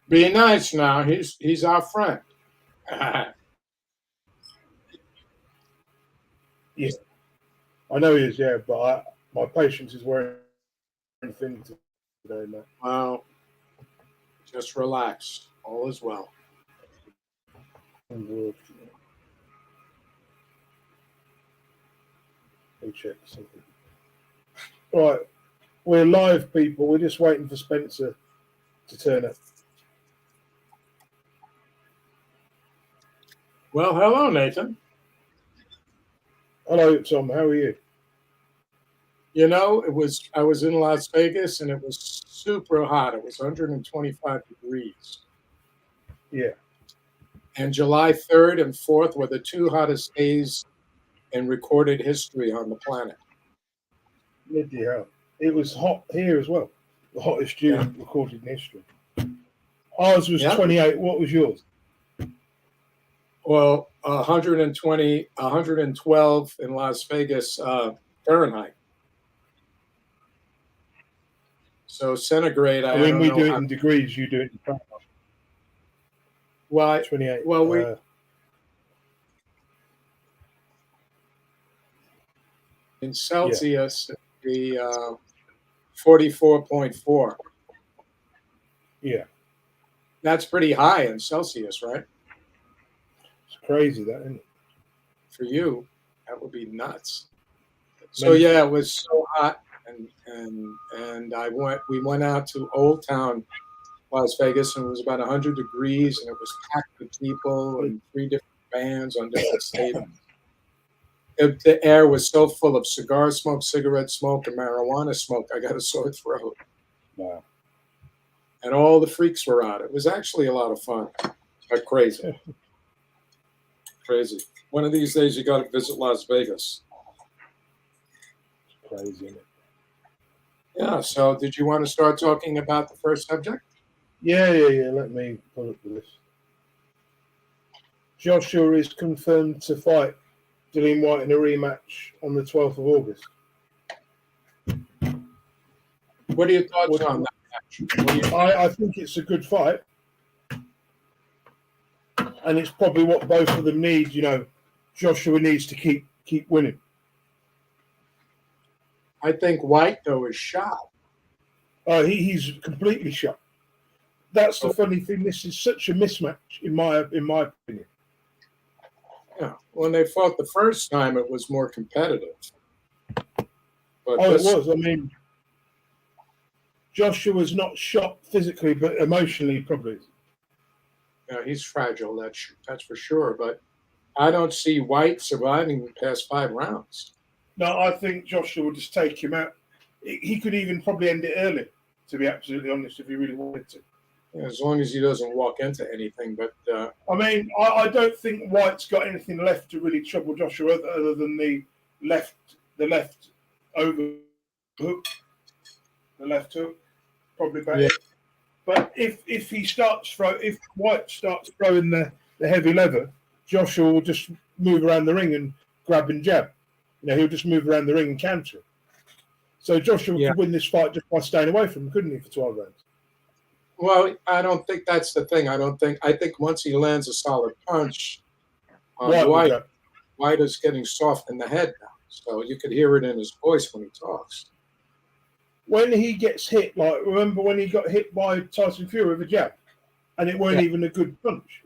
Be nice now. He's our friend. Yeah, I know he is. Yeah, but my patience is wearing thin today, mate. Well, just relax. All is well. And, let me check something. Right, we're live, people. We're just waiting for Spencer to turn up. Well, hello, Nathan. Hello, Tom. How are you? I was in Las Vegas and it was super hot. It was 125 degrees. Yeah, And July 3rd and 4th were the two hottest days in recorded history on the planet. bloody hell. It was hot here as well. The hottest Yeah. June recorded in history. Ours was Yeah. 28. What was yours? Well, 120, 112 in Las Vegas, Fahrenheit. So centigrade, I I mean, don't we know do it how. in degrees. You do it in Fahrenheit. Well, 28. well, in Yeah, Celsius, the 44.4. yeah. That's pretty high in Celsius, right? It's crazy, that, isn't it? For you, that would be nuts. So Mental. yeah, it was so hot, and we went out to Old Town, Las Vegas, and it was about 100 degrees, and it was packed with people and three different bands on different stages. The air was so full of cigar smoke, cigarette smoke, and marijuana smoke. I got a sore throat, Wow. and all the freaks were out. It was actually a lot of fun, but crazy, crazy. One of these days, you got to visit Las Vegas. Crazy, isn't it? Yeah. So, did you want to start talking about the first subject? Yeah. Let me pull up the list. Joshua is confirmed to fight Dillian Whyte in a rematch on the 12th of August. What are your thoughts on that match? I think it's a good fight. And it's probably what both of them need. You know, Joshua needs to keep winning. I think Whyte though is shot. He's completely shot. That's the funny thing. This is such a mismatch, in my opinion. Yeah. When they fought the first time, it was more competitive. But it was. I mean, Joshua was not shot physically, but emotionally, probably. Yeah, he's fragile. That's for sure. But I don't see Whyte surviving past 5 rounds. No, I think Joshua would just take him out. He could even probably end it early, to be absolutely honest, if he really wanted to. Yeah, as long as he doesn't walk into anything. But I mean, I don't think Whyte's got anything left to really trouble Joshua other than the left over hook, the left hook, probably about it. But if Whyte starts throwing the heavy lever, Joshua will just move around the ring and grab and jab. You know, he'll just move around the ring and counter. So Joshua could win this fight just by staying away from him, couldn't he, for 12 rounds? Well, I don't think that's the thing. I think once he lands a solid punch on Whyte is getting soft in the head now. So you could hear it in his voice when he talks. When he gets hit, like remember when he got hit by Tyson Fury with a jab, and it weren't even a good punch.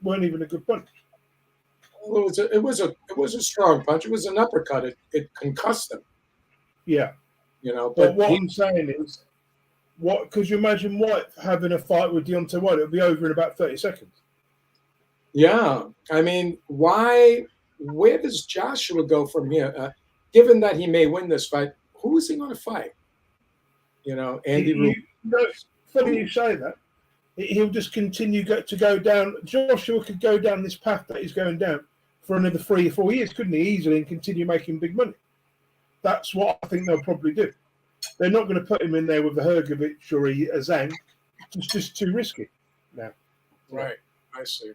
Well, it was a strong punch. It was an uppercut. It concussed him. Yeah. You know, but what I'm saying is, could you imagine Whyte having a fight with Deontay Wilder? It would be over in about 30 seconds. Yeah, I mean, where does Joshua go from here? Given that he may win this fight, who is he going to fight? You know, Andy Ruiz. Funny you say that. He'll just continue to go down. Joshua could go down this path that he's going down for another 3 or 4 years, couldn't he? Easily, and continue making big money. That's what I think they'll probably do. They're not going to put him in there with a Hrgovic or a Zhang. It's just too risky now. Right, I see.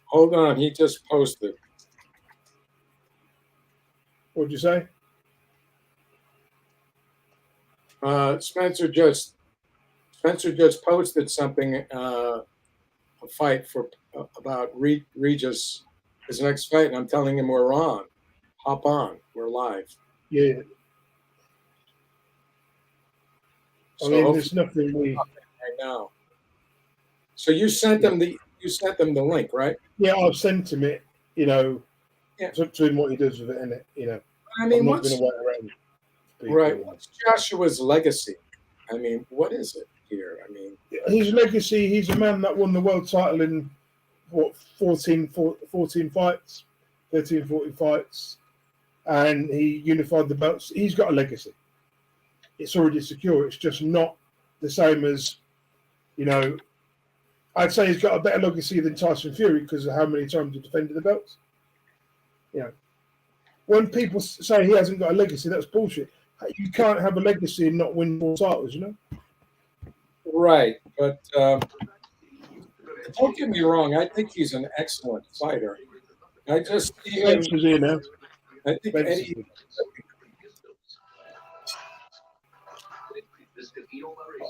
Hold on, he just posted. What'd you say? Spencer just posted something, a fight for about Regis, his next fight, and I'm telling him we're on. Hop on, we're live. Yeah. I So mean, hopefully there's nothing we. right now. So you sent them the link, right? Yeah, I've sent him it. You know, Yeah. it's up to him what he does with it, innit? You know, I mean, I'm not going to wait around. right? What's Joshua's legacy? I mean, what is it here? I mean, his legacy. He's a man that won the world title in what 14 fights, 13, 14 fights, and he unified the belts. He's got a legacy. It's already secure. It's just not the same as, you know, I'd say he's got a better legacy than Tyson Fury because of how many times he defended the belts. You know, when people say he hasn't got a legacy, that's bullshit. You can't have a legacy and not win more titles, you know? right. But don't get me wrong. I think he's an excellent fighter. I just see him. Spencer's here now. I think Eddie.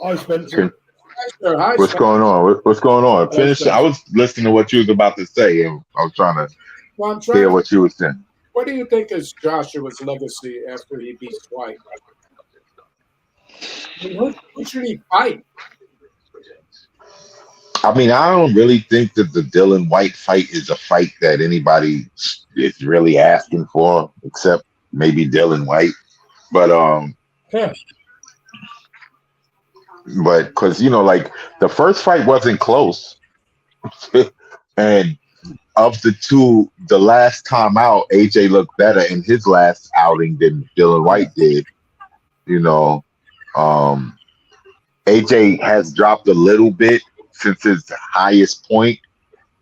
Hi, Spencer. What's going on? What's going on? Finish. I was listening to what you was about to say, and I was trying to hear what you were saying. What do you think is Joshua's legacy after he beats Whyte? I mean, who should he fight? I mean, I don't really think that the Dylan Whyte fight is a fight that anybody is really asking for, except maybe Dylan Whyte. But Yeah. But because like the first fight wasn't close, and of the two, the last time out, AJ looked better in his last outing than Dylan Whyte did. AJ has dropped a little bit since his highest point,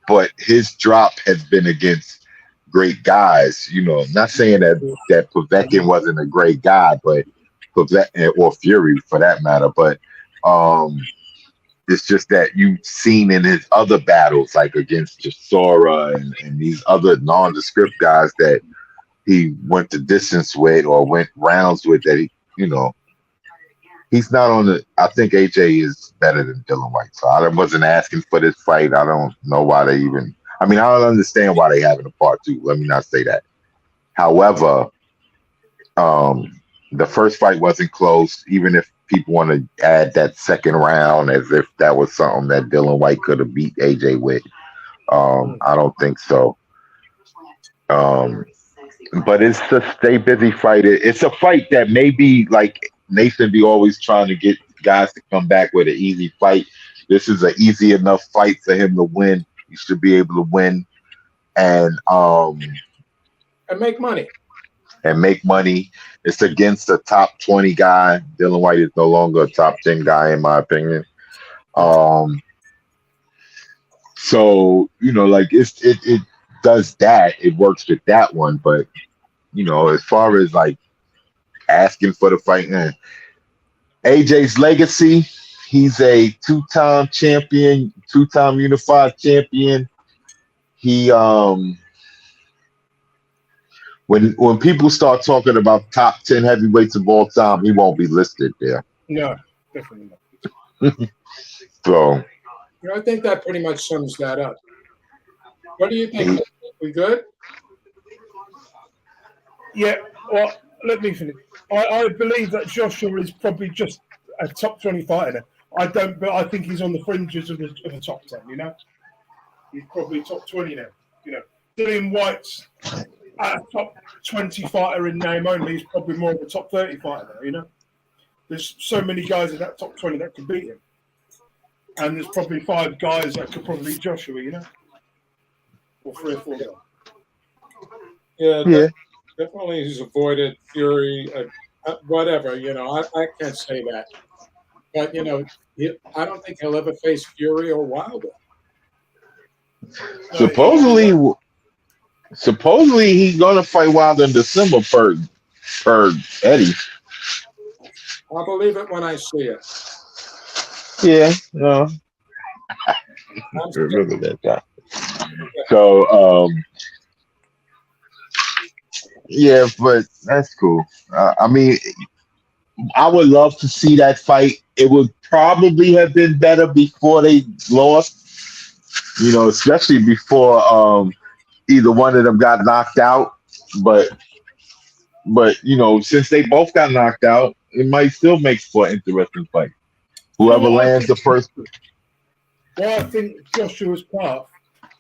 but his drop has been against great guys. Not saying that Povetkin wasn't a great guy, but or Fury for that matter, but it's just that you've seen in his other battles, like against Chisora and these other nondescript guys that he went the distance with or went rounds with, that he's not on the. I think AJ is better than Dylan Whyte. So I wasn't asking for this fight. I don't know why they even. I mean, I don't understand why they having a part two. Let me not say that. However, the first fight wasn't close, even if people want to add that second round as if that was something that Dylan Whyte could have beat AJ with. I don't think so. But it's a stay busy fight. It's a fight that maybe like Nathan be always trying to get guys to come back with an easy fight. This is an easy enough fight for him to win. He should be able to win and make money. It's against a top 20 guy. Dylan Whyte is no longer a top 10 guy, in my opinion. So, like it does that. It works with that one. But, as far as like asking for the fight, AJ's legacy, he's a two-time champion, two-time unified champion. He, When people start talking about top 10 heavyweights of all time, he won't be listed there. No, definitely not. So, I think that pretty much sums that up. What do you think? We good? Yeah. Well, let me finish. I believe that Joshua is probably just a top 20 fighter. But I think he's on the fringes of the top 10. He's probably top 20 now. Dylan Whyte's a top 20 fighter in name only. He's probably more of a top 30 fighter now, There's so many guys in that top 20 that could beat him. And there's probably 5 guys that could probably beat Joshua, Or 3 or 4 guys. Yeah. Definitely he's avoided Fury, whatever, I can't say that. But, I don't think he'll ever face Fury or Wilder. Supposedly he's gonna fight Wilder in December per Eddie. I'll believe it when I see it. Yeah, no. Remember that guy. So yeah, but that's cool. I mean, I would love to see that fight. It would probably have been better before they lost. Especially before either one of them got knocked out. But since they both got knocked out, it might still make for an interesting fight. You know Whoever what I lands the think? first. Well, I think Joshua's path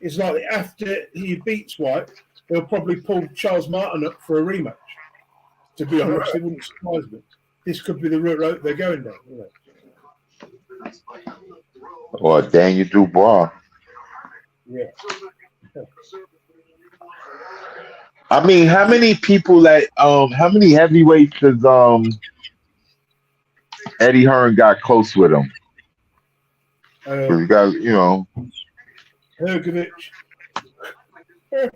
is like after he beats Whyte, he'll probably pull Charles Martin up for a rematch. To be honest, it wouldn't surprise me. This could be the route they're going down. Or Daniel Dubois. Yeah. I mean, how many heavyweights has Eddie Hearn got close with him? Because you got, Hergovich. I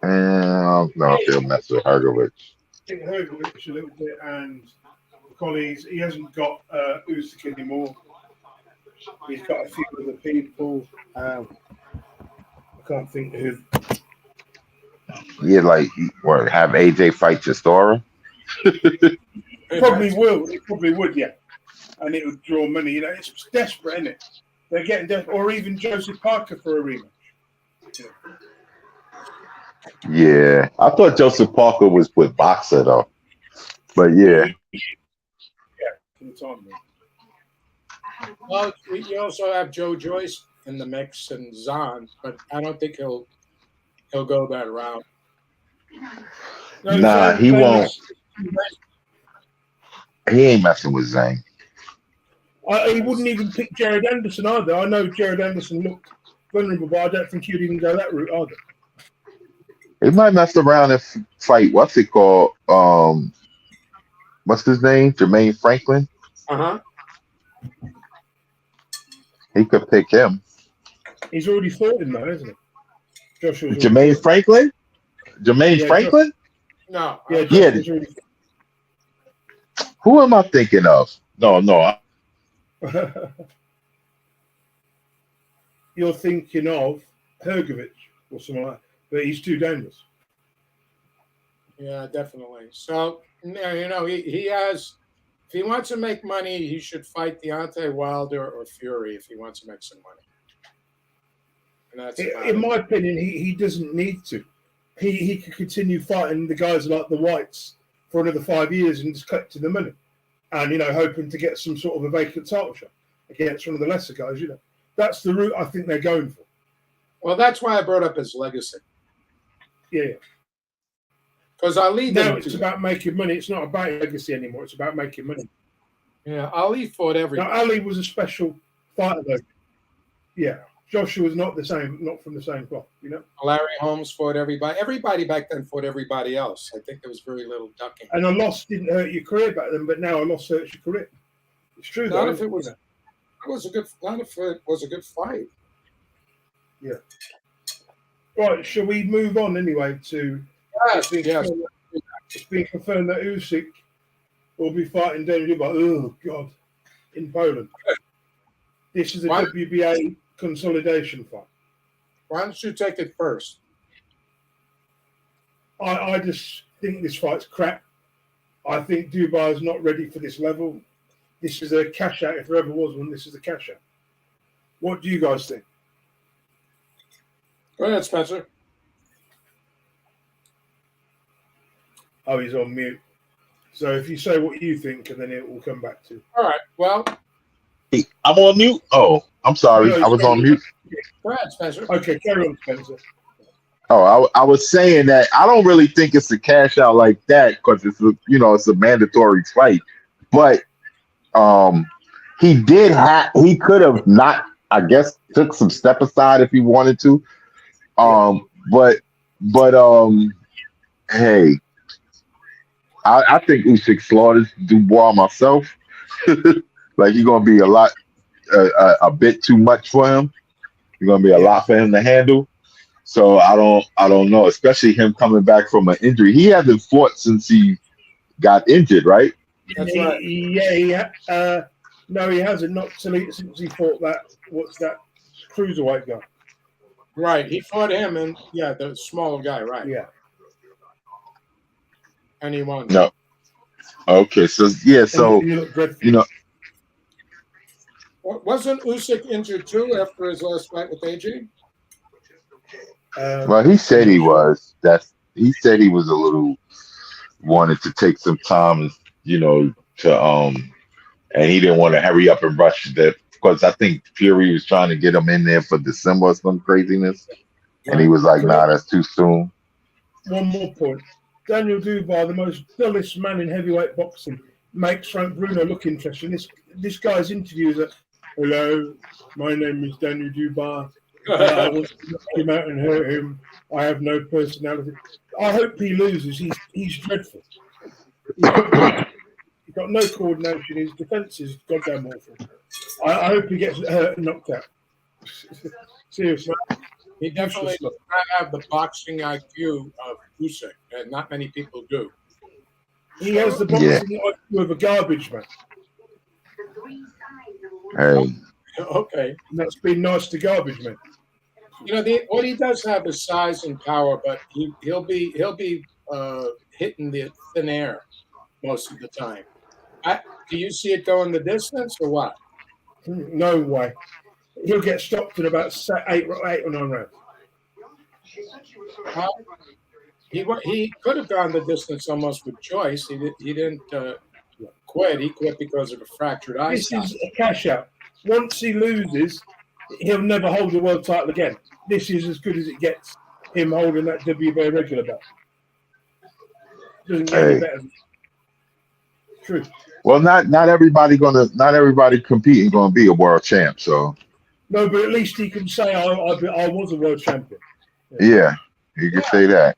don't know if he'll mess with Hergovich. I think Hergovich a little bit, and Collins. He hasn't got Uysk anymore. He's got a few other people. I can't think who. Yeah, like have AJ fight Chisora? Probably will. He probably would, yeah. And it would draw money. It's desperate, isn't it? They're getting desperate. Or even Joseph Parker for a rematch. Yeah, I thought Joseph Parker was with Boxer though, but yeah. Well, you also have Joe Joyce in the mix and Zahn, but I don't think he'll go that route. No, Nah, he won't. He ain't messing with Zhang. He wouldn't even pick Jared Anderson either. I know Jared Anderson looked vulnerable, but I don't think he'd even go that route either. He might mess around and fight. What's it called? What's his name? Jermaine Franklin. He could pick him. He's already fought him, though, hasn't he? Jermaine Franklin. Jermaine Franklin. No. Yeah. Who am I thinking of? No. You're thinking of Hergovich or something like that, but he's too dangerous. Yeah, definitely. So, he has. If he wants to make money, he should fight Deontay Wilder or Fury if he wants to make some money. And that's in my opinion, he doesn't need to. He could continue fighting the guys like the Whytes for another 5 years and just collecting the money, and hoping to get some sort of a vacant title shot against one of the lesser guys. That's the route I think they're going for. Well, that's why I brought up his legacy. Yeah. Because Ali now it's about making money. It's not about legacy anymore. It's about making money. Yeah, Ali fought everybody. Now Ali was a special fighter, though. Yeah, Joshua was not from the same cloth. Larry Holmes fought everybody. Everybody back then fought everybody else. I think there was very little ducking. And a loss didn't hurt your career back then, but now a loss hurts your career. It's true. Not if it was. It was a good. Not if it was a good fight. Yeah. Right. Shall we move on anyway to? Yes. It's been confirmed that Uysk will be fighting Daniel Dubois. Oh God, in Poland. This is a WBA consolidation fight. Why don't you take it first? I just think this fight's crap. I think Dubois is not ready for this level. This is a cash out. If there ever was one, this is a cash out. What do you guys think? Go ahead, Spencer. Oh, he's on mute. So if you say what you think, and then it will come back to. All right. Well, hey, I'm on mute. Oh, I'm sorry. I was on mute. Go ahead, Spencer. Okay, carry on, Spencer. Oh, I was saying that I don't really think it's a cash out like that because it's a mandatory fight. But he could have not, I guess, took some step aside if he wanted to. But hey, I think Usyk slaughters Dubois myself. Like he's gonna be a bit too much for him. It's gonna be a lot for him to handle. So I don't know, especially him coming back from an injury. He hasn't fought since he got injured, right? That's right. Yeah. No, he hasn't. Not since he fought that. What's that? Cruiserweight guy. Right. He fought him, and the smaller guy, right? Yeah. And he won. No. Okay. So Wasn't Usyk injured too after his last fight with AJ? Well, he said I'm he not sure. was. He said he was a little wanted to take some time, to and he didn't want to hurry up and rush that because I think Fury was trying to get him in there for December or some craziness, and he Right. was like, So "Nah, that's too soon." one more point. Daniel Dubois, the most dullest man in heavyweight boxing, makes Frank Bruno look interesting. This guy's interviews are, hello, my name is Daniel Dubois. I want to knock him out and hurt him. I have no personality. I hope he loses. He's dreadful. He's got no coordination. His defence is goddamn awful. I hope he gets hurt and knocked out. Seriously. He definitely Useless does look. not have the boxing IQ of Usyk, and not many people do. He has the Yeah. boxing IQ of a garbage man. Hey, Okay. And that's been nice to garbage men. You know, what he does have is size and power, but he'll be hitting the thin air most of the time. Do you see it going the distance or what? No way. He'll get stopped in about eight or 9 rounds. Well, he could have gone the distance almost with choice. He didn't quit. He quit because of a fractured eye This socket. is a cash out. Once he loses, he'll never hold the world title again. This is as good as it gets. Him holding that WBA regular belt doesn't get any hey. better. True. Well, not everybody competing gonna be a world champ. So No, but at least he can say I was a world champion. yeah, you can say that.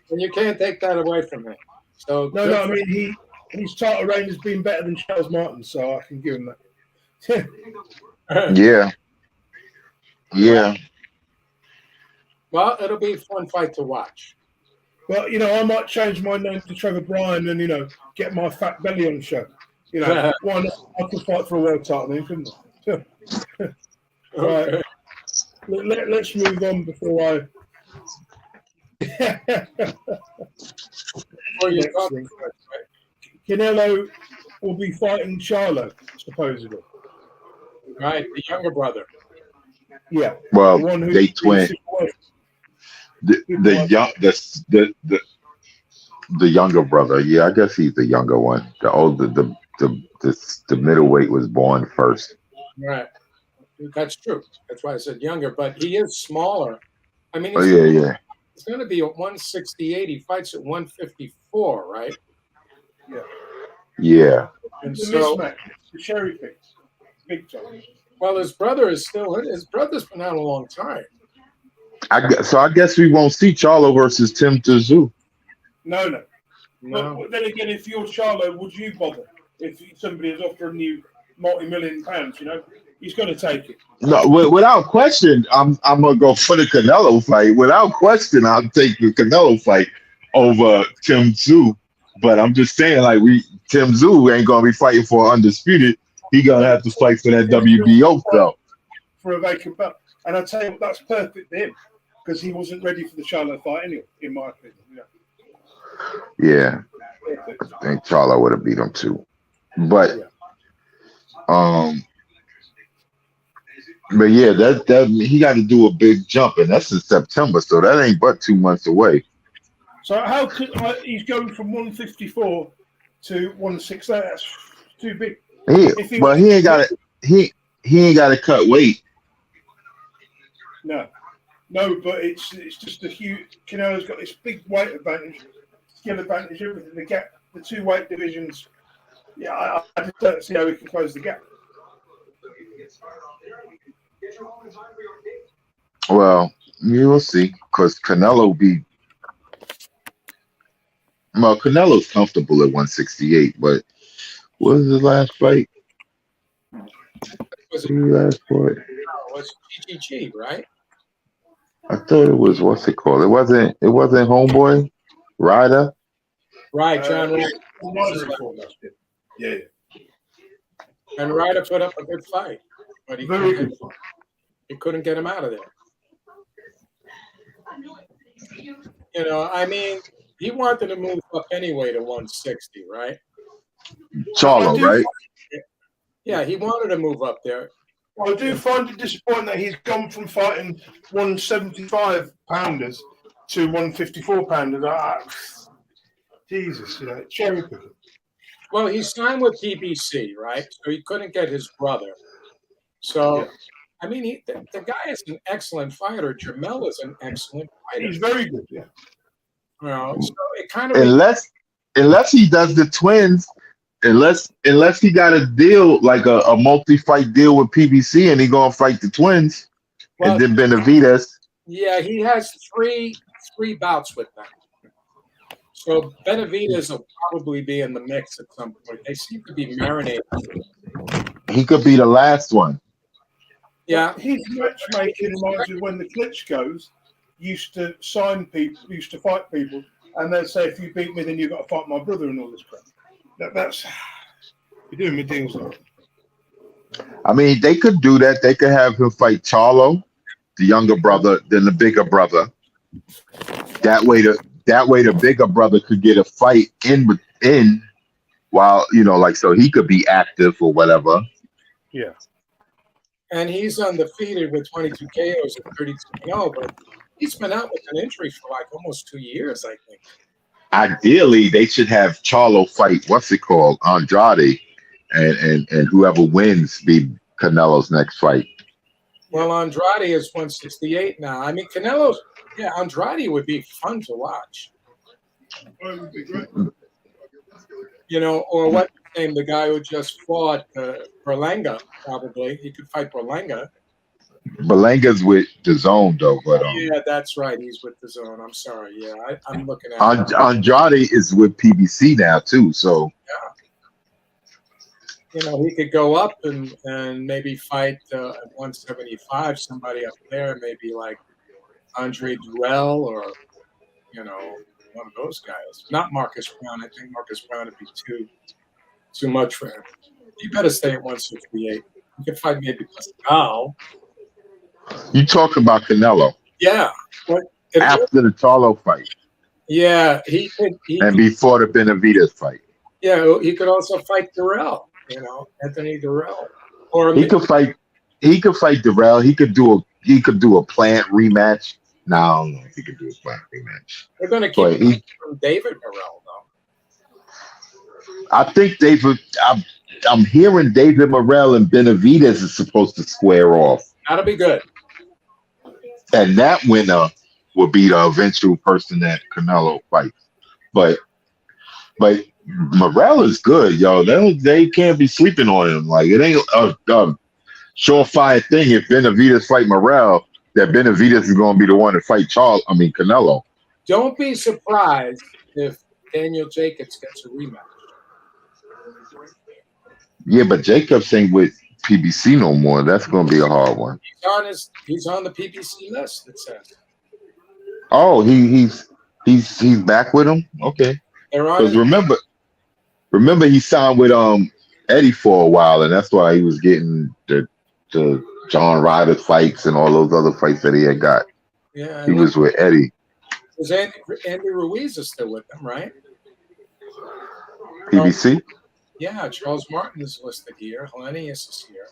And you can't take that away from him. So No. I mean his title reign has been better than Charles Martin, so I can give him that. Yeah, yeah. Well, it'll be a fun fight to watch. Well, I might change my name to Trevor Bryan and get my fat belly on the show. Why not? I could fight for a world title then, couldn't I? Okay. Right. Let's move on before I. Before you Next talk, thing. Canelo will be fighting Charlo, supposedly. right, the younger brother. Yeah. Well, The one who they twin. The young the younger brother. Yeah, I guess he's the younger one. The older the middleweight was born first. Right. That's true. That's why I said younger, but he is smaller. I mean, Oh yeah. it's going to be at 168. He fights at 154, right? Yeah. And The so, mismatch, the cherry pick, big time. well, his brother's been out a long time. I guess we won't see Charlo versus Tim Tszyu. No. No. But then again, if you're Charlo, would you bother? If somebody is offering you multi-million pounds, he's going to take it. No, without question, I'm gonna go for the Canelo fight. Without question, I'll take the Canelo fight over Tim Tszyu. But I'm just saying, like Tim Tszyu ain't gonna be fighting for undisputed. He gonna have to fight for that WBO belt. For a vacant belt. And I tell you what, that's perfect for him because he wasn't ready for the Charlo fight anyway, in my opinion. Yeah, I think Charlo would have beat him too. But but yeah, that he got to do a big jump, and that's in September, so that ain't but 2 months away. So how could he's going from 154 to 160? That's too big. He ain't got it. He ain't got to cut weight. No, but it's just a huge. Canelo's got this big weight advantage, skill advantage, everything. The gap, the two weight divisions. Yeah, I just don't see how we can close the gap. Well, you will see, because Canelo's comfortable at 168, but what was his last fight? Was it GGG, right? I thought it was what's it called? It wasn't Homeboy Ryder. Right, John Ryder. Yeah. And Ryder put up a good fight, but he couldn't get him out of there. I mean, he wanted to move up anyway to 160, right? Charlo, right? Yeah, he wanted to move up there. I do find it disappointing that he's gone from fighting 175 pounders to 154 pounders. Jesus, cherry picking. Well, he signed with PBC, right? So he couldn't get his brother. So, Yeah. I mean, the guy is an excellent fighter. Jamel is an excellent fighter. He's very good, yeah. So it kind of unless he does the twins, unless he got a deal like a multi-fight deal with PBC and he gonna fight the twins and then Benavidez. Yeah, he has three bouts with them. So Benavidez will probably be in the mix at some point. They seem to be marinating. He could be the last one. Yeah. His matchmaking reminds me of when the Klitschko's used to sign people, used to fight people, and they'd say, if you beat me, then you've got to fight my brother and all this crap. That's you're doing me deals like. I mean, they could do that. They could have him fight Charlo, the younger brother, then the bigger brother. That way the bigger brother could get a fight in while, so he could be active or whatever. Yeah. And he's undefeated with 22 KOs and 32-0, but he's been out with an injury for like almost 2 years, I think. Ideally, they should have Charlo fight, Andrade, and whoever wins be Canelo's next fight. Well, Andrade is 168 now. I mean, Andrade would be fun to watch. It would be great. Or what name, the guy who just fought Berlanga, probably. He could fight Berlanga. Berlanga's with DAZN, though. But yeah, that's right. He's with DAZN. I'm sorry. Yeah, I'm looking at Andrade is with PBC now, too. So, yeah. He could go up and maybe fight at 175, somebody up there, maybe like Andre Durrell or, one of those guys. Not Marcus Brown. I think Marcus Brown would be too much for him. He better stay at 168. He could fight maybe Pascal. You talk about Canelo. Yeah. After the Charlo fight. Yeah. He could, before the Benavidez fight. Yeah, he could also fight Durrell, Anthony Durrell. Or he could fight Durrell. He could do a plant rematch. No, I don't know if he could do a plant rematch. They're going to keep him from David Morrell, though. I think I'm hearing David Morrell and Benavidez is supposed to square off. That'll be good. And that winner will be the eventual person that Canelo fights. But Morrell is good, yo. They can't be sleeping on him. Like, it ain't a surefire thing if Benavidez fight Morrell, that Benavidez is going to be the one to fight Canelo. Don't be surprised if Daniel Jacobs gets a rematch. Yeah, but Jacobs ain't with PBC no more. That's going to be a hard one. He's on the PBC list, it says. Oh, he's back with him? Okay. Because remember he signed with Eddie for a while, and that's why he was getting the John Ryder fights and all those other fights that he had got. Yeah, he was with Eddie. Because Andy Ruiz is still with them, right? PBC? Yeah, Charles Martin is listed here. Hellenius is here.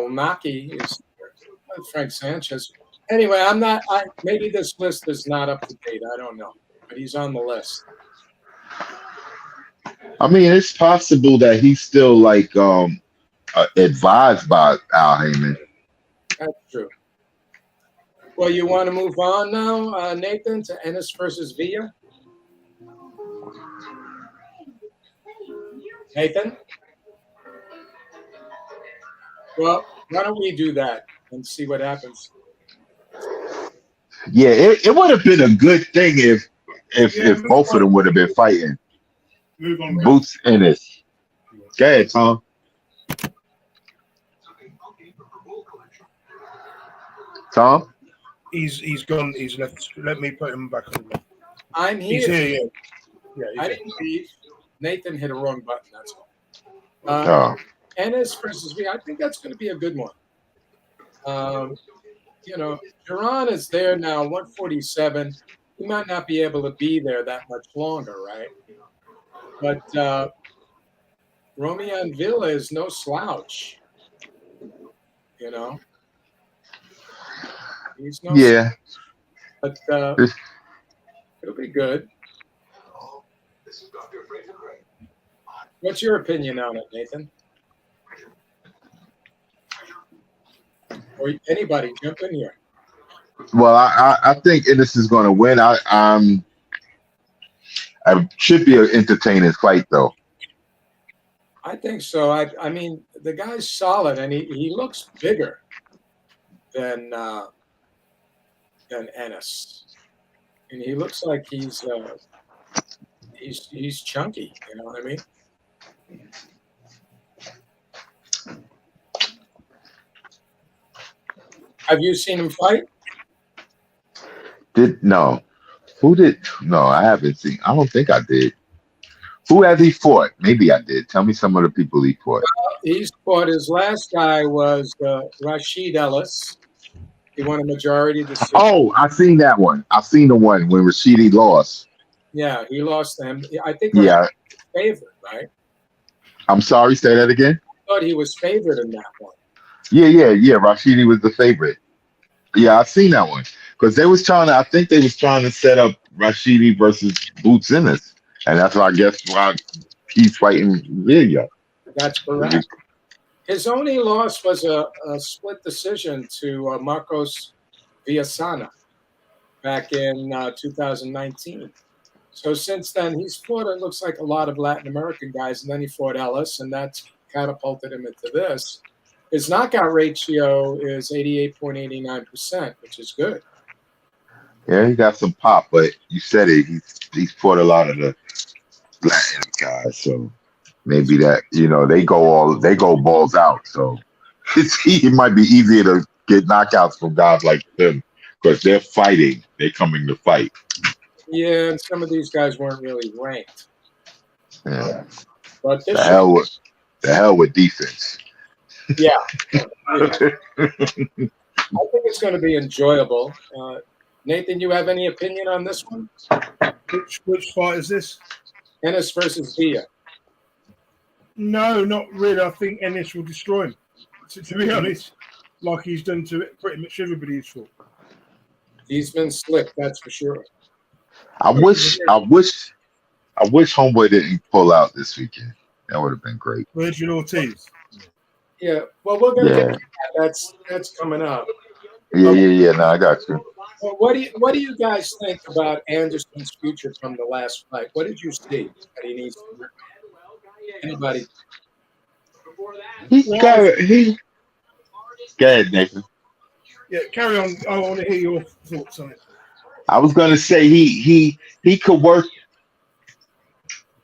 Naki is here. Frank Sanchez. Anyway, maybe this list is not up to date. I don't know. But he's on the list. I mean, it's possible that he's still advised by Al Heyman. That's true. Well, you want to move on now, Nathan, to Ennis versus Villa? Nathan? Well, why don't we do that and see what happens? Yeah, it would have been a good thing if both of them would have been fighting. Move on. Boots Ennis. Go ahead, Tom. Tom? He's gone. He's left. Let me put him back on. I'm here. He's here, yeah. I didn't leave. Nathan hit a wrong button, that's all. Ennis versus me, I think that's going to be a good one. Duran is there now, 147. He might not be able to be there that much longer, right? But Romeo and Villa is no slouch. You know, he's no, Yeah. but This- it'll be good. What's your opinion on it, Nathan? Or anybody jump in here? Well, I think Ennis is going to win. I should be an entertaining fight though. I think so. I mean, the guy's solid, and he looks bigger than Ennis, and he looks like he's chunky. You know what I mean? Have you seen him fight? Did no? Who did? No, I haven't seen. I don't think I did. Who has he fought? Maybe I did. Tell me some of the people he fought. He's fought. His last guy was Rashid Ellis. He won a majority decision. Oh, I seen that one. I seen the one when Rashidi lost. Yeah, he lost to him. I think Rashid Yeah. was favored, right? I'm sorry. Say that again. I thought he was favored in that one. Yeah. Rashidi was the favorite. Yeah, I seen that one because they was trying to. I think they was trying to set up Rashidi versus Boots Ennis, and that's why I guess why he's fighting Villa. That's correct. His only loss was a split decision to Marcos Villasana back in 2019. So since then, he's fought, it looks like, a lot of Latin American guys, and then he fought Ellis, and that's catapulted him into this. His knockout ratio is 88.89%, which is good. Yeah, he got some pop, but you said it. He's fought a lot of the Latin guys, so maybe that they go balls out. So it might be easier to get knockouts from guys like them because they're fighting. They're coming to fight. Yeah, and some of these guys weren't really ranked. Yeah. But this The hell with defense. yeah. I think it's going to be enjoyable. Nathan, you have any opinion on this one? Which fight is this? Ennis versus Villa. No, not really. I think Ennis will destroy him. To be honest, like he's done to pretty much everybody he's fought. He's been slick, that's for sure. I wish Homeboy didn't pull out this weekend. That would have been great. Virgil Ortiz. Yeah, well, we're going to get to that. That's coming up. Yeah. No, I got you. Well, what do you guys think about Anderson's future from the last fight? What did you see that he needs to work on? Anybody? Go ahead, Nathan. Yeah, carry on. I want to hear your thoughts on it. I was gonna say he could work.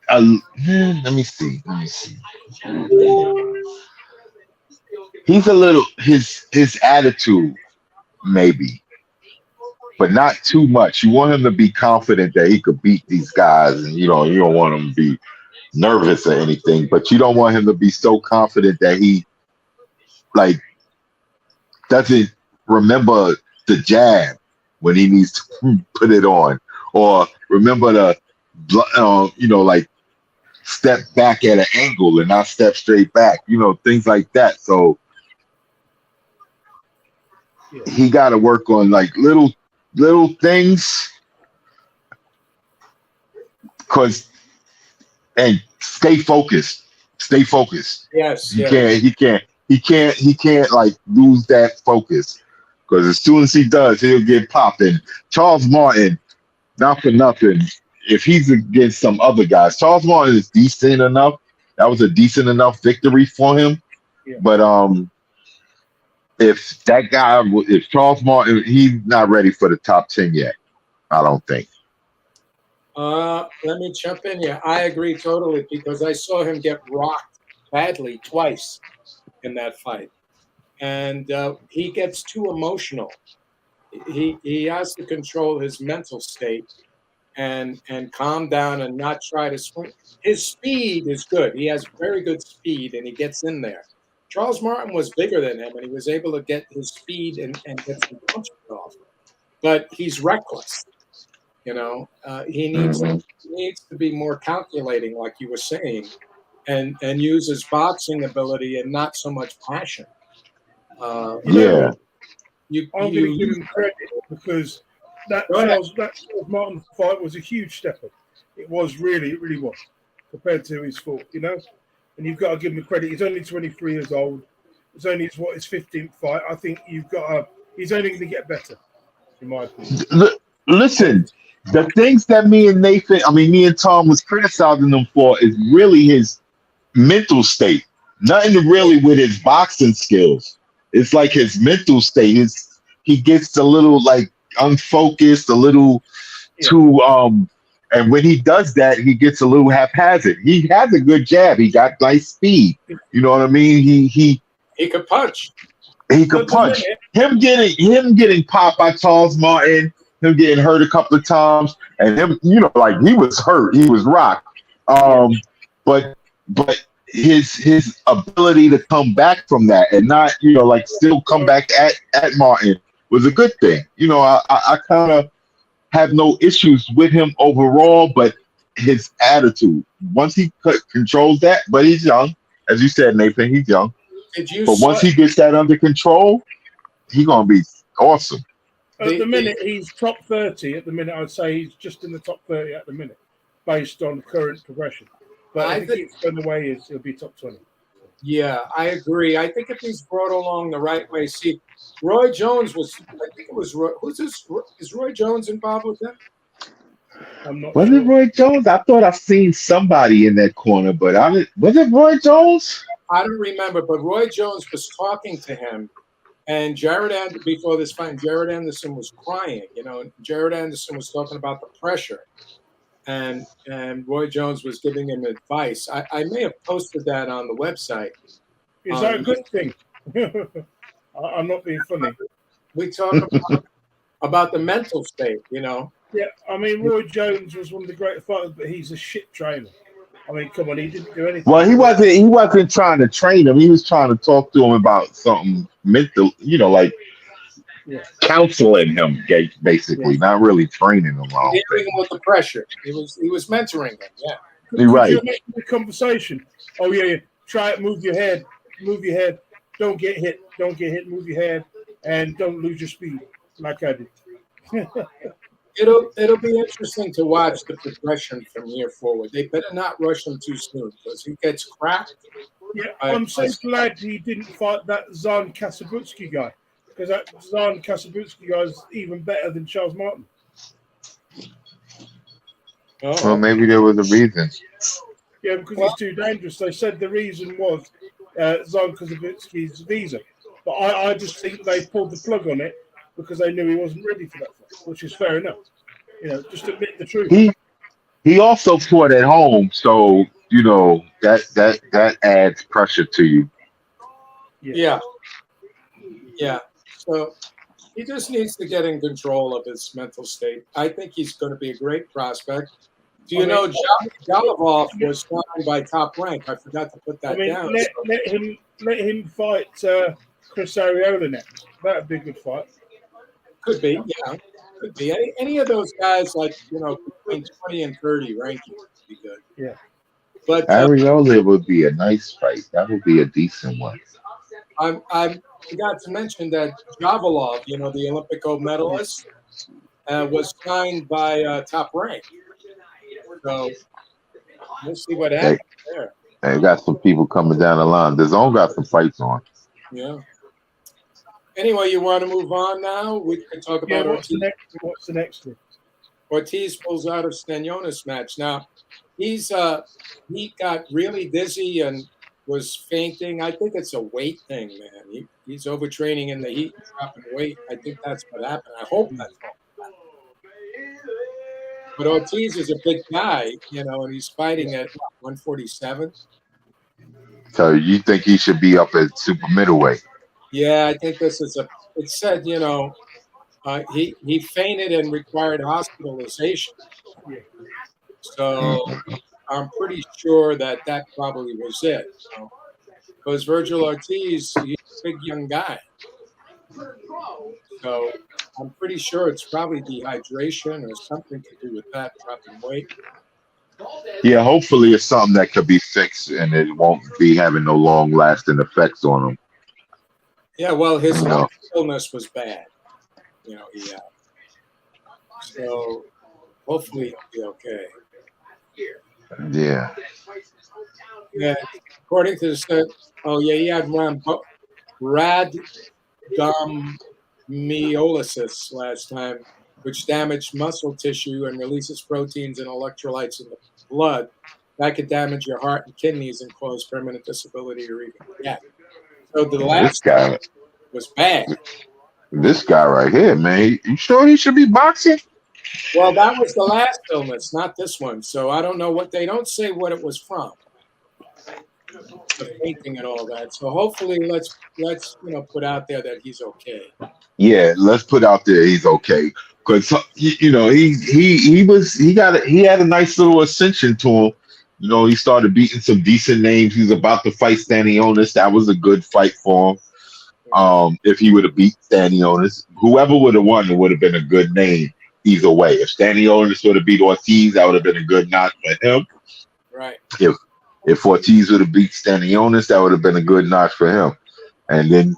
Let me see. He's a little his attitude maybe, but not too much. You want him to be confident that he could beat these guys, and you don't want him to be nervous or anything, but you don't want him to be so confident that he like doesn't remember the jab when he needs to put it on, or remember the like step back at an angle and not step straight back, things like that. So he got to work on like little things, and stay focused. Yes. He can't like lose that focus, because as soon as he does, he'll get popped. And Charles Martin, not for nothing, if he's against some other guys, Charles Martin is decent enough. That was a decent enough victory for him. Yeah. But if Charles Martin, he's not ready for the top 10 yet, I don't think. Let me jump in here. I agree totally, because I saw him get rocked badly twice in that fight, and he gets too emotional. He has to control his mental state and calm down and not try to swing. His speed is good. He has very good speed, and he gets in there. Charles Martin was bigger than him, and he was able to get his speed and get some punches off. But he's reckless. He needs to be more calculating, like you were saying, and use his boxing ability and not so much passion. You know Yeah. what? I'm going to give him credit because that Charles Martin fight was a huge step up. It was really, it really was compared to his fought, you know. And you've got to give him credit. He's only 23 years old. It's only his 15th fight. I think you've got to. He's only going to get better, in my opinion. Listen, the things that me and Tom was criticizing him for is really his mental state. Nothing to really with his boxing skills. It's like his mental state. He gets a little like unfocused, a little too and when he does that, he gets a little haphazard. He has a good jab. He got nice speed. You know what I mean? He could punch. He could punch. Him getting popped by Charles Martin, him getting hurt a couple of times, and him, like he was hurt. He was rocked. But his ability to come back from that and not, like still come back at Martin was a good thing. I kind of have no issues with him overall, but his attitude, once he controls that, but he's young. As you said, Nathan, he's young. But once he gets that under control, he's going to be awesome. At the minute, he's top 30. At the minute, I'd say he's just in the top 30 at the minute, based on current progression. But if he keeps going the way he is, he'll be top 20. Yeah, I agree. I think if he's brought along the right way. See, Roy Jones was, I think it was, who's this? Is Roy Jones involved with that? I'm not Was sure. it Roy Jones? I thought I seen somebody in that corner, but was it Roy Jones? I don't remember, but Roy Jones was talking to him, and before this fight, Jared Anderson was crying. Jared Anderson was talking about the pressure, and Roy Jones was giving him advice. I may have posted that on the website. Is that a good thing? I'm not being funny. We talk about the mental state, Yeah, I mean, Roy Jones was one of the great fighters, but he's a shit trainer. I mean, come on, he didn't do anything. Well, he wasn't trying to train him. He was trying to talk to him about something mental, like counseling him, basically, not really training him. Dealing with the pressure. He was mentoring him. Yeah, you're right. You make the conversation. Oh yeah, try it. Move your head. Don't get hit. Move your head, and don't lose your speed, like I did. It'll be interesting to watch the progression from here forward. They better not rush him too soon because he gets cracked. Yeah, I'm so glad he didn't fight that Zan Kasabutsky guy because that Zan Kasabutsky guy is even better than Charles Martin. Well, maybe there was a reason. Yeah, because he's too dangerous. They said the reason was Zan Kasabutsky's visa, but I just think they pulled the plug on it because they knew he wasn't ready for that fight, which is fair enough. Just admit the truth. He also fought at home, so that adds pressure to you. Yeah. So he just needs to get in control of his mental state. I think he's going to be a great prospect. Do you know Galavov was signed by Top Rank? I forgot to put that down. Let him fight Chris Arreola next. That'd be a good fight. Could be, yeah. Could be. Any of those guys, like, between 20 and 30 ranking would be good. Yeah. But Arreola would be a nice fight. That would be a decent one. I forgot to mention that Javalov, the Olympic gold medalist, was signed by Top Rank. So we'll see what happens there. They got some people coming down the line. The Zone got some fights on. Yeah. Anyway, you want to move on now? We can talk about Ortiz. What's the next one? Ortiz pulls out of Stanionis match. Now, he got really dizzy and was fainting. I think it's a weight thing, man. He's overtraining in the heat and dropping weight. I think that's what happened. I hope that's what happened. But Ortiz is a big guy, and he's fighting at 147. So you think he should be up at super middleweight? Yeah, I think this is it said, he fainted and required hospitalization. So I'm pretty sure that probably was it. Because Virgil Ortiz, he's a big young guy. So I'm pretty sure it's probably dehydration or something to do with that, dropping weight. Yeah, hopefully it's something that could be fixed and it won't be having no long-lasting effects on him. Yeah, well, his You know, last illness was bad. So hopefully he'll be okay. yeah. Yeah, according to the oh yeah, he had rhabdomyolysis last time, which damaged muscle tissue and releases proteins and electrolytes in the blood. That could damage your heart and kidneys and cause permanent disability or even death. So the This last guy, was bad. this guy right here, man. You sure he should be boxing? Well, that was the last illness, not this one. So I don't know what they don't say what it was from, the fainting and all that. So hopefully, let's put out there that he's okay. Yeah, let's put out there he's okay. Because he had a nice little ascension to him. You know, he started beating some decent names. He was about to fight Stanionis. That was a good fight for him. If he would have beat Stanionis, whoever would have won, it would have been a good name either way. If Stanionis would have beat Ortiz, that would have been a good notch for him. Right. If Ortiz would have beat Stanionis, that would have been a good notch for him. And then,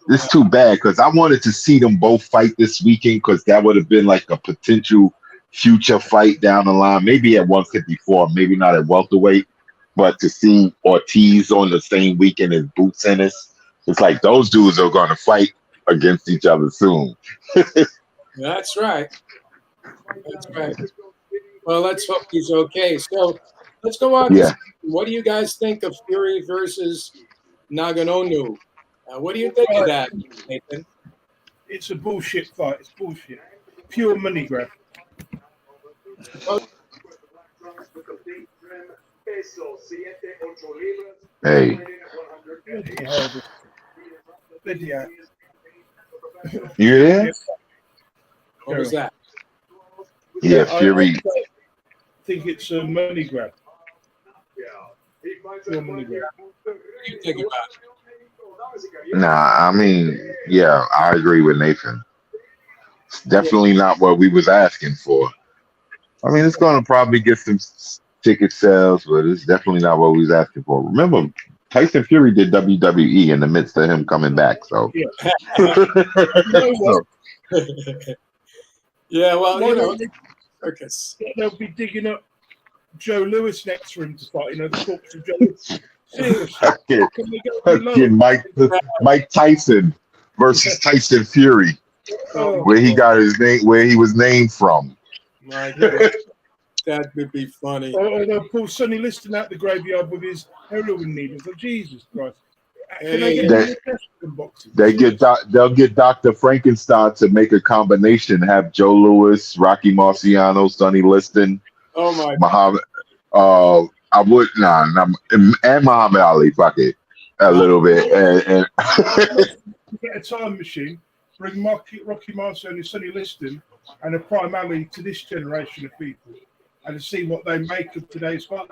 it's too bad because I wanted to see them both fight this weekend because that would have been like a potential future fight down the line, maybe at 154, maybe not at welterweight, but to see Ortiz on the same weekend as Boots Ennis, it's like those dudes are going to fight against each other soon. That's right. That's right. Well, let's hope he's okay. So let's go on. Yeah. What do you guys think of Fury versus Nagano? What do you think of that, Nathan? It's a bullshit fight. It's bullshit. Pure money grab. Hey. You there? What was that? Yeah, Fury. I think it's a money grab. Pure money grab. What do you think about it? Nah, I mean, yeah, I agree with Nathan. It's definitely not what we was asking for. I mean, it's going to probably get some ticket sales, but it's definitely not what we was asking for. Remember, Tyson Fury did WWE in the midst of him coming back, so. Yeah. So, Yeah, well, circus. They'll be digging up Joe Lewis next for him to fight. The corpse of Joe Lewis. Seriously. fucking Mike Tyson versus Tyson Fury, where he got his name, where he was named from. My God. That would be funny. Or they'll pull Sonny Liston out the graveyard with his heroin needles. Oh, Jesus Christ. They'll get Dr. Frankenstein to make a combination, have Joe Lewis, Rocky Marciano, Sonny Liston, Oh my Muhammad. I would and Muhammad Ali. Fuck it, a little bit. And get a time machine, bring Rocky Marciano and Sonny Liston, and a prime Ali to this generation of people, and see what they make of today's fight.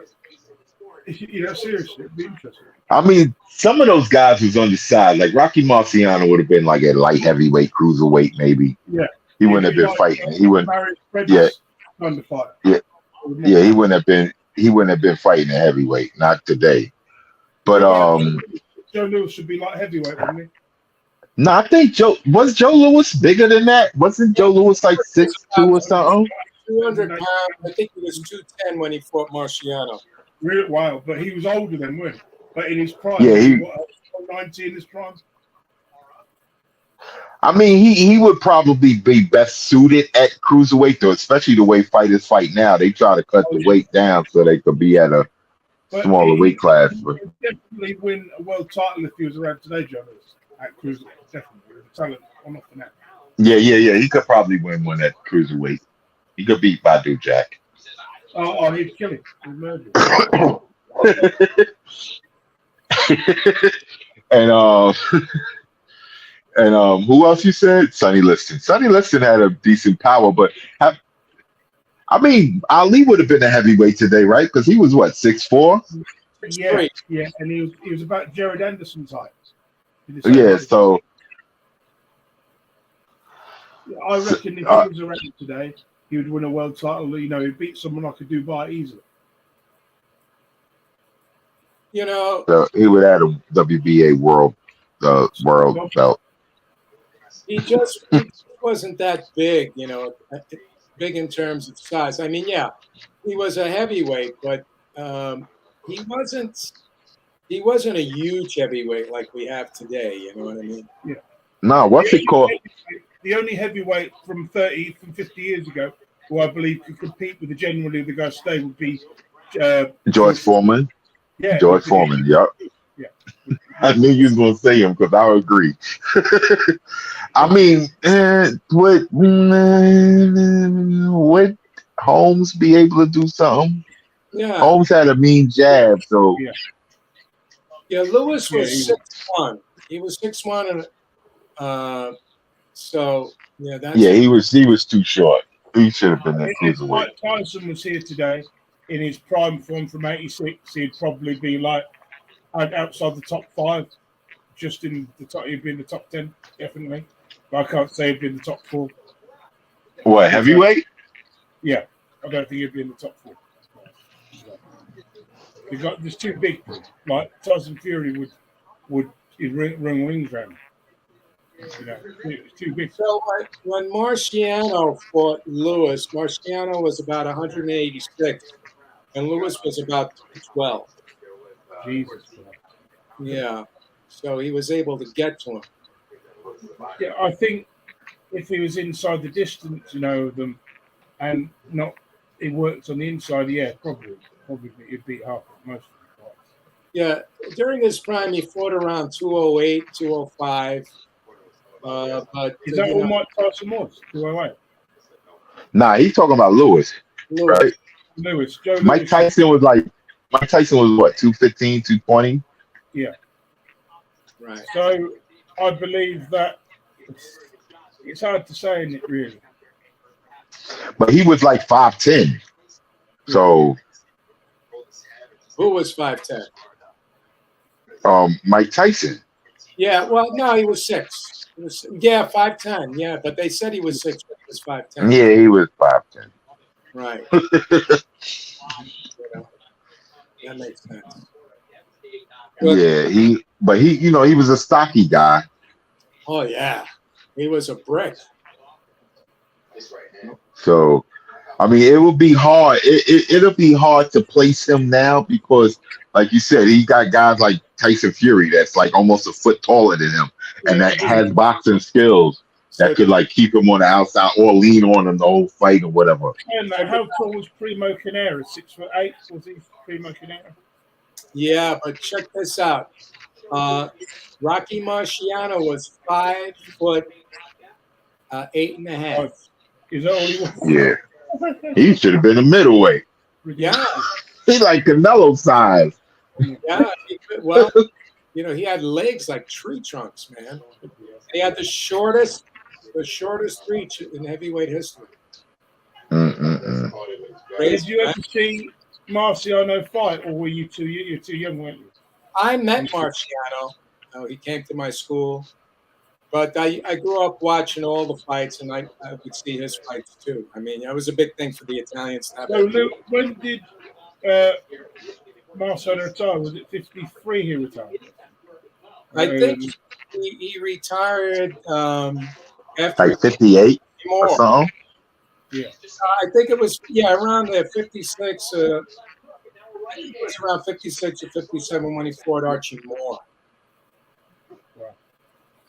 Seriously, it'd be interesting. I mean, some of those guys was on the side. Like Rocky Marciano would have been like at light heavyweight, cruiserweight, maybe. Yeah, he wouldn't have been fighting. He wouldn't. Yeah, he wouldn't have been. He wouldn't have been fighting at heavyweight. Not today. But Joe Lewis should be like heavyweight, wouldn't he? No, I think Joe Lewis bigger than that. Wasn't Joe Lewis like 6'2" or something? 200 pounds. I think he was 210 when he fought Marciano. Real wild, but he was older than when. But in his prime, yeah, he 90 in his prime. I mean, he would probably be best suited at cruiserweight, though, especially the way fighters fight now. They try to cut the weight down so they could be at a smaller weight class. He would definitely win a world title if he was around today, John. At cruiserweight, definitely. Talent on off the net. Yeah. He could probably win one at cruiserweight. He could beat Badu Jack. Oh, he'd kill him. He'd murder him. and who else you said? Sonny Liston. Sonny Liston had a decent power, but Ali would have been a heavyweight today, right? Because he was what, 6'4"? Yeah, and he was about Jared Anderson's height. Yeah, so I reckon if he was around today, he would win a world title. He'd beat someone like a Dubois easily. So he would add a WBA world the world belt. He just wasn't that big, big in terms of size. I mean, yeah, he was a heavyweight, but he wasn't a huge heavyweight like we have today. You know what I mean? Yeah. No, what's it called? The only heavyweight from 50 years ago, who I believe could compete with generally the guy today would be George Foreman. Yeah, George Foreman. Yep. Yeah. I knew you was gonna say him because I agree. I mean, would Holmes be able to do something? Yeah. Holmes had a mean jab, so yeah. Lewis was 6'1". He was 6'1", and so yeah, that's he was too short. He should have been that cruiserweight. Mike Tyson was here today in his prime form from '86. He'd probably be like outside the top 5, just in the top. He'd be in the top 10, definitely. But I can't say he'd be in the top 4. What, heavyweight? Yeah, I don't think he'd be in the top 4. There's too big. Like Tyson Fury would ring rings around him. It's too big. So when Marciano fought Lewis, Marciano was about 186, and Lewis was about 12. Jesus. Yeah, so he was able to get to him. Yeah, I think if he was inside the distance, them, and not, it works on the inside. Yeah, probably he'd beat half of most of the fights. Yeah, during his prime, he fought around 208, 205. But is that all Mike Tyson was? 208. Nah, he's talking about Lewis. Right? Lewis. Mike Tyson was what, 215, 220? Yeah. Right. So I believe that it's hard to say, isn't it, really? But he was like 5'10". So who was 5'10"? Mike Tyson. Yeah, well, no, he was 6. 5'10". Yeah, but they said he was 6, but he was 5'10". Yeah, he was 5'10". Right. That makes sense. Yeah, he was a stocky guy. Oh yeah, he was a brick. So, I mean, it will be hard. It'll be hard to place him now because, like you said, he got guys like Tyson Fury that's like almost a foot taller than him, and that has boxing skills that could like keep him on the outside or lean on him the whole fight or whatever. And how tall was Primo Canera? 6'8" was he? Primo Canera. Yeah, but check this out. Rocky Marciano was 5'8.5". Is that all he was? Yeah, he should have been a middleweight. Yeah, He like Canelo size. Yeah, well, he had legs like tree trunks, man. He had the shortest reach in heavyweight history. Did you ever see Marciano fight, or were you too young, weren't you? I met Marciano. He came to my school, but I grew up watching all the fights, and I would see his fights too. I mean, it was a big thing for the Italians to have. So, when did Marciano retire? Was it 53 he retired? I think he retired after like 58 or something. Yeah, I think it was around there 56. I think it was around 56 or 57 when he fought Archie Moore.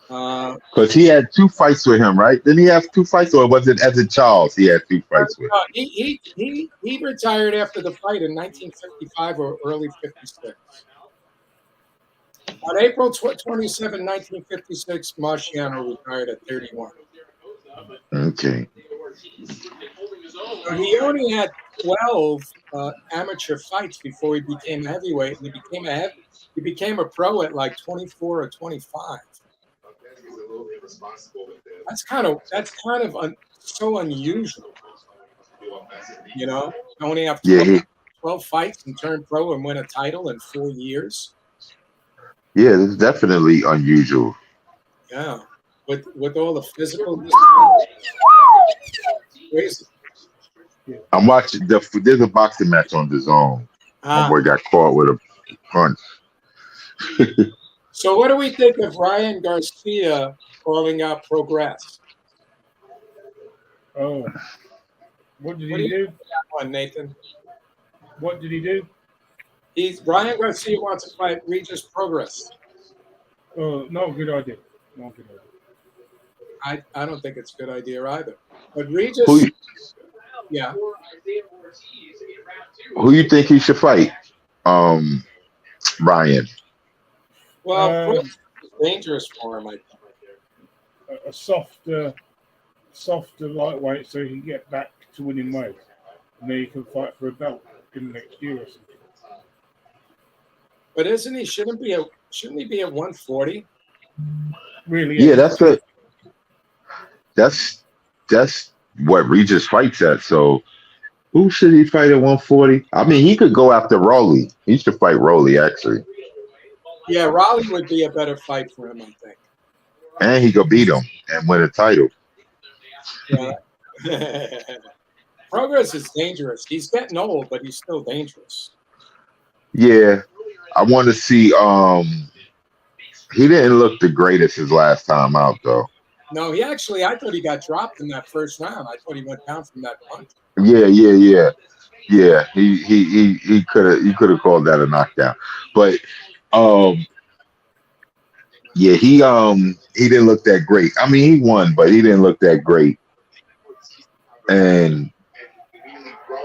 Because he had 2 fights with him, right? Didn't he have 2 fights, or was it Evan Charles? He had 2 fights with. He retired after the fight in 1955 or early 56. On April 27, 1956, Marciano retired at 31. Okay. So he only had 12 amateur fights before he became a heavyweight, and he became a pro at like 24 or 25. That's kind of so unusual. Only have 12 fights and turn pro and win a title in 4 years. Yeah, it's definitely unusual. Yeah, with all the physical. Crazy. I'm watching. There's a boxing match on DAZN. My boy got caught with a punch. So what do we think of Ryan Garcia calling out Progress? Oh, what did What do he you do? think of that one, Nathan? What did he do? Ryan Garcia wants to fight Regis Progress. Oh, not a good idea. Not a good idea. I don't think it's a good idea either. But Who Regis, you, yeah. who you think he should fight? Ryan. Well, Uh, Progress is dangerous for him, I think. a softer lightweight, so he can get back to winning weight, and then he can fight for a belt in the next year or something. But isn't he? Shouldn't he be at 140? Really, Yeah, he's that's what Regis fights at. So who should he fight at 140? I mean, he could go after Rowley. He should fight Rowley actually, Yeah, Raleigh would be a better fight for him, I think. and he could beat him and win a title. Yeah. Progress is dangerous. He's getting old, but he's still dangerous. Yeah, I want to see. He didn't look the greatest his last time out though. No, I thought he got dropped in that first round. I thought he went down from that punch. Yeah. He could have called that a knockdown, but um yeah he didn't look that great. I mean he won, but he didn't look that great. And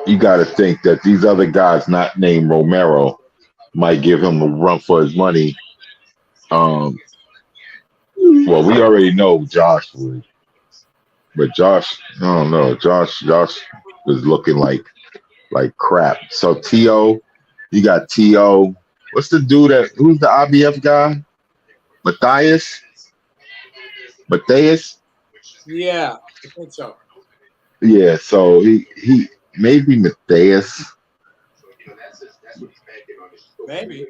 you got to think that these other guys not named Romero might give him a run for his money. Well, we already know Josh would, but Josh, I don't know. Josh was looking like crap. So you got T.O. What's the dude who's the IBF guy? Matthias? Yeah, I think so. Yeah, so he maybe Matthias. Maybe.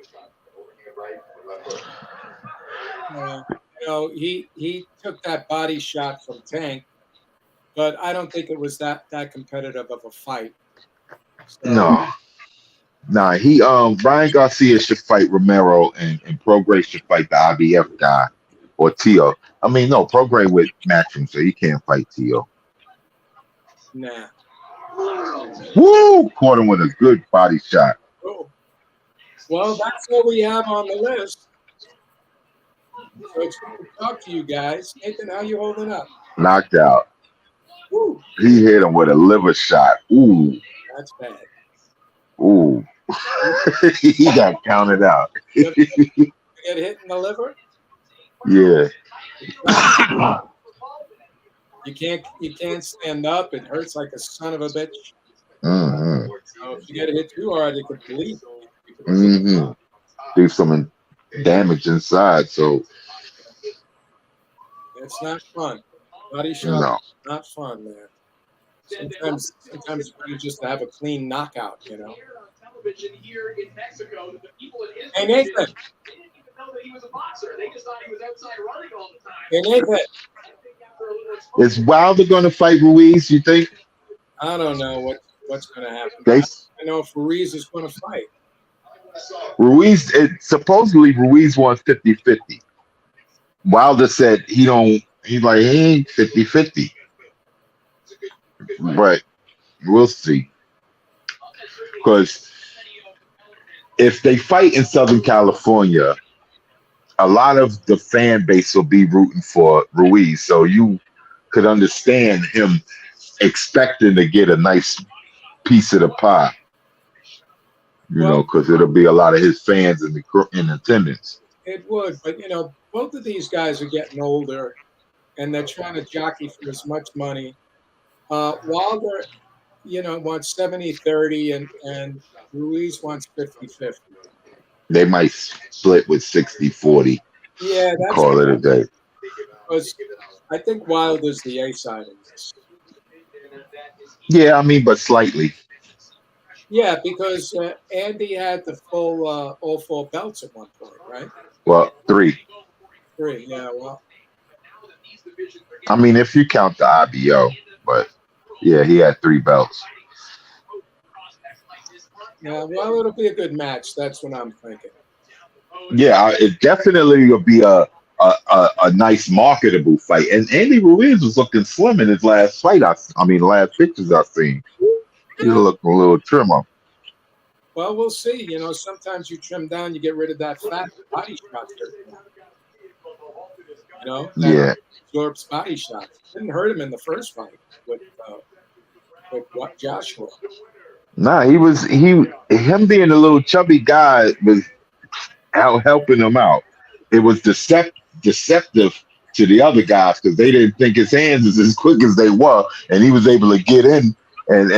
He took that body shot from Tank, but I don't think it was that competitive of a fight. So, No. Nah, Ryan Garcia should fight Romero and Prograis should fight the IBF guy or Tio. I mean, no, Prograis would match him, so he can't fight Tio. nah. Woo! Caught him with a good body shot. Oh. Well, that's what we have on the list. So it's good to talk to you guys. Nathan, how you holding up? Knocked out. Woo, He hit him with a liver shot. Ooh. that's bad. Ooh. He got counted out. You get hit in the liver? Yeah. You can't stand up. It hurts like a son of a bitch. Mm-hmm. So if you get hit too hard, it could bleed. Mm-hmm. Do some damage inside, so It's not fun. Body shot, no. not fun, man. Sometimes it's better just to have a clean knockout, you know. Hey Nathan. Hey Nathan. Is Wilder going to fight Ruiz, you think? I don't know what's going to happen. They, I know if Ruiz is going to fight. Supposedly Ruiz wants 50-50. Wilder said he's like, he ain't 50-50. But we'll see. Because if they fight in Southern California, a lot of the fan base will be rooting for Ruiz. So you could understand him expecting to get a nice piece of the pie. You know, because it'll be a lot of his fans in attendance. It would, but both of these guys are getting older, and they're trying to jockey for as much money. Wilder, wants 70-30, and Ruiz wants 50-50. They might split with 60-40. Yeah, that's call it a day. Because I think Wilder's the A side in this. Yeah, I mean, but slightly. Yeah, because Andy had the full all four belts at one point, right? Well, 3. 3, yeah. Well, I mean, if you count the IBO, but yeah, he had 3 belts. Yeah, well, it'll be a good match. That's what I'm thinking. Yeah, it definitely will be a nice marketable fight. And Andy Ruiz was looking slim in his last fight. I mean, last pictures I seen. He was Yeah. looking a little trimmer. Well, we'll see. Sometimes you trim down, you get rid of that fat. Body shots hurt more. That Yeah. absorbs body shots. Didn't hurt him in the first fight uh, with what Joshua. Nah, him being a little chubby guy was out helping him out. It was deceptive to the other guys because they didn't think his hands was as quick as they were, and he was able to get in and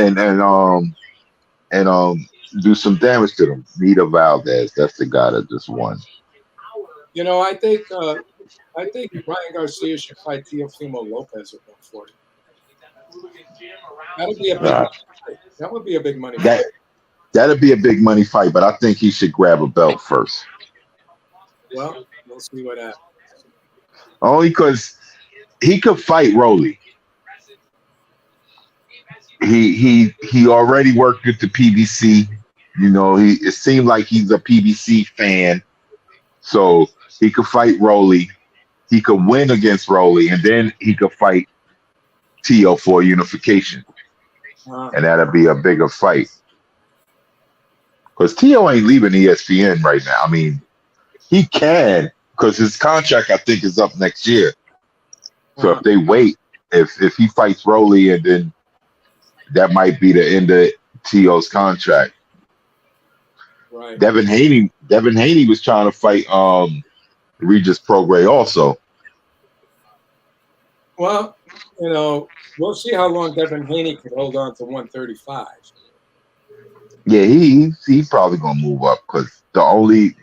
do some damage to them. Nita Valdez, that's the guy that just won. I think Ryan Garcia should fight Teofimo Lopez at 140. That'll be a big. Uh, That would be a big money that fight. that'd be a big money fight, but I think he should grab a belt first. Well, we'll see what happens. Only because he could fight Rolly. He already worked with the PBC. It seemed like he's a PBC fan, so he could fight Rolly. He could win against Rolly, and then he could fight Tio for unification, and that'd be a bigger fight. Because Tio ain't leaving ESPN right now. I mean, he can because his contract I think is up next year. So if they wait, if he fights Rolly, and then that might be the end of Tio's contract. Right. Devin Haney was trying to fight Regis Prograis also. Well, we'll see how long Devin Haney can hold on to 135. Yeah, he probably gonna move up because the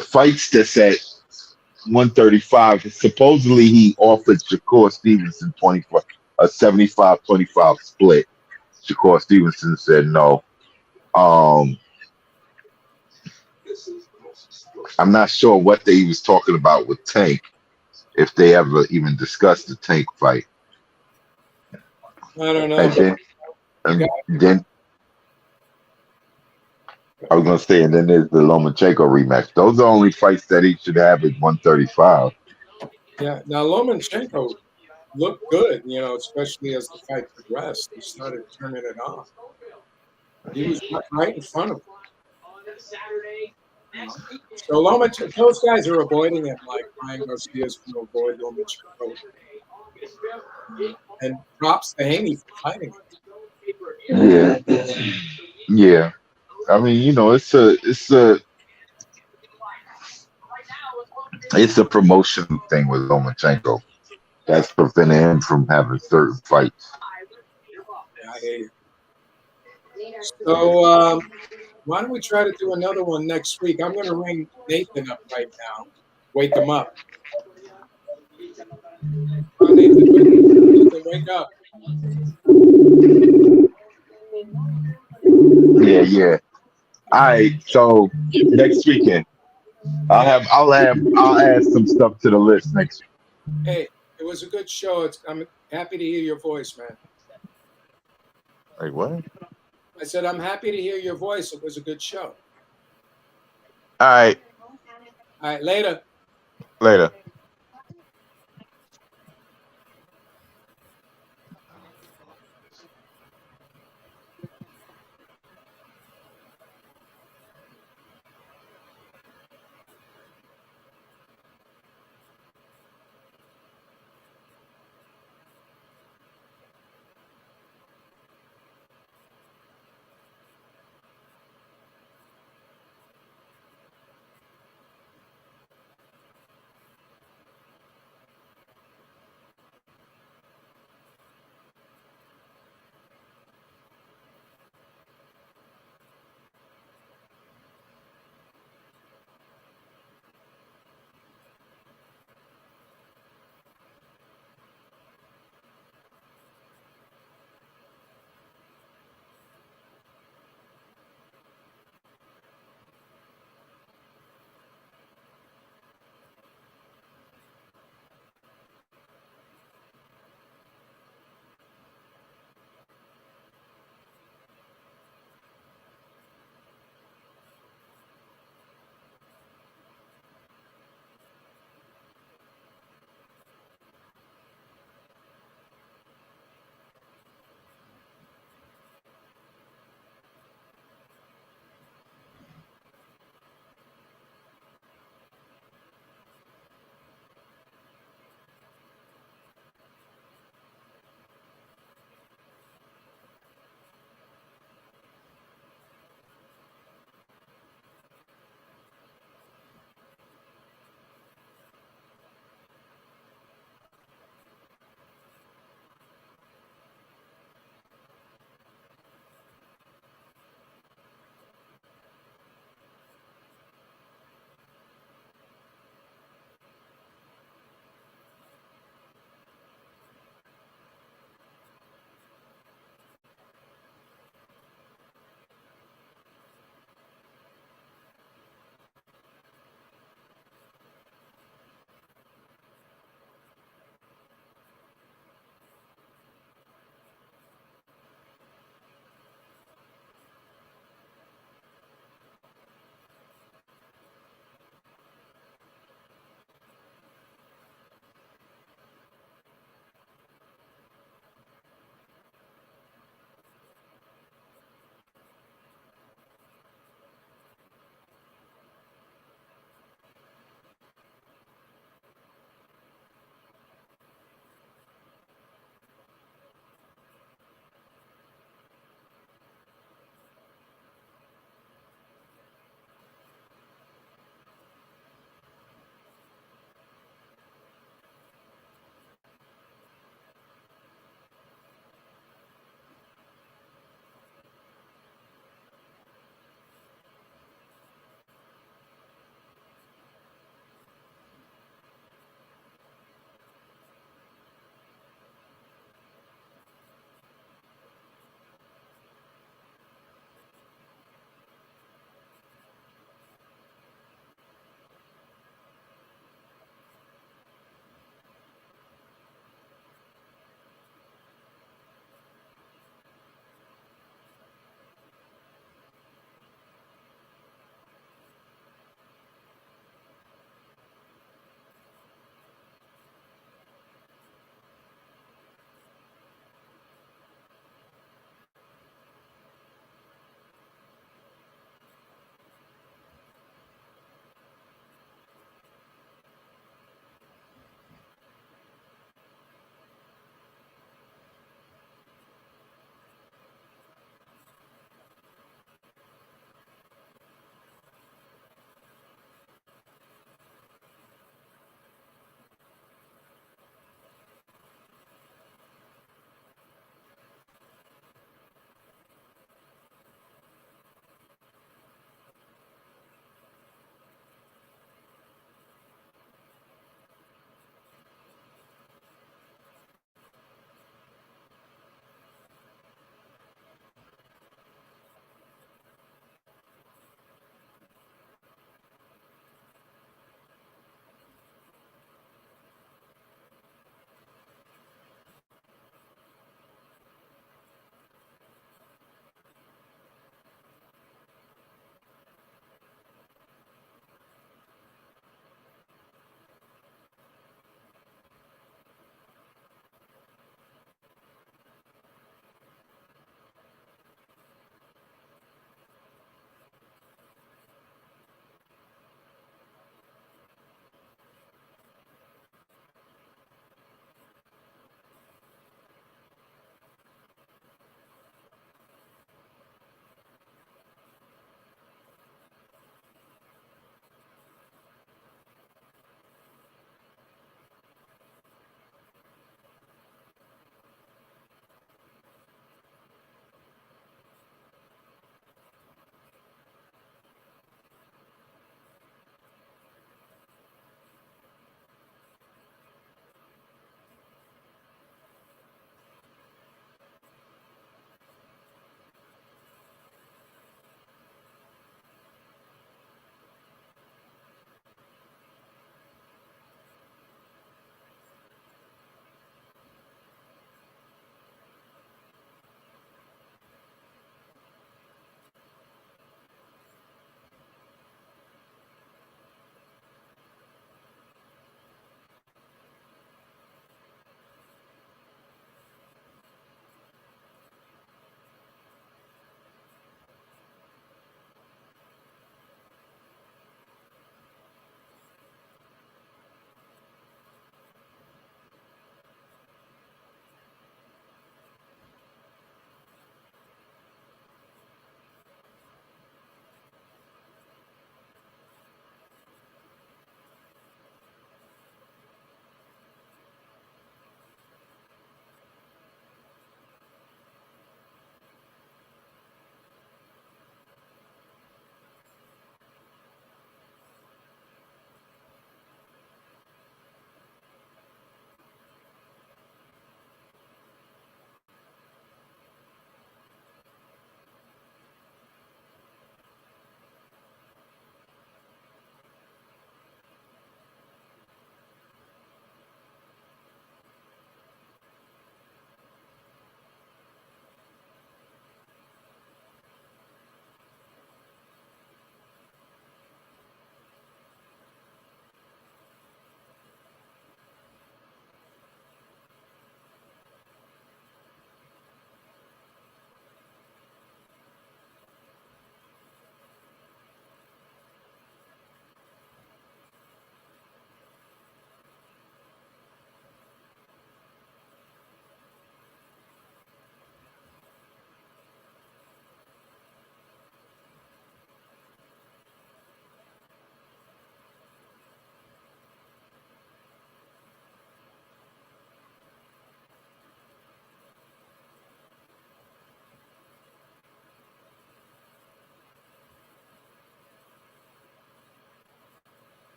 fights that's at 135 supposedly he offered Shakur Stevenson 25 a 75-25 split. Shakur Stevenson said no. I'm not sure what he was talking about with Tank, if they ever even discussed the Tank fight. I don't know. And then I was gonna say, and then there's the Lomachenko rematch. Those are the only fights that he should have at 135. Yeah. Now Lomachenko looked good, especially as the fight progressed. He started turning it on. He was right in front of him. So Lomachenko, those guys are avoiding him like Ryan Garcia's going to avoid Lomachenko. And props to Haney for fighting him. Yeah. I mean, it's a promotion thing with Lomachenko that's preventing him from having certain fights. Yeah, I hate it. So why don't we try to do another one next week? I'm going to ring Nathan up right now. Wake him up. Oh, Nathan, wake up. Yeah. All right. So next weekend, I'll add some stuff to the list next week. Hey, it was a good show. I'm happy to hear your voice, man. Like what? I said I'm happy to hear your voice. It was a good show. All right. All right, later. Later.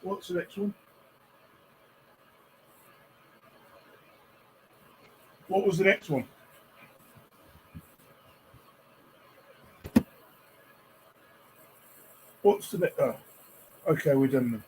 What's the next one? What was the next one? What's the next? Oh, okay, we're done then.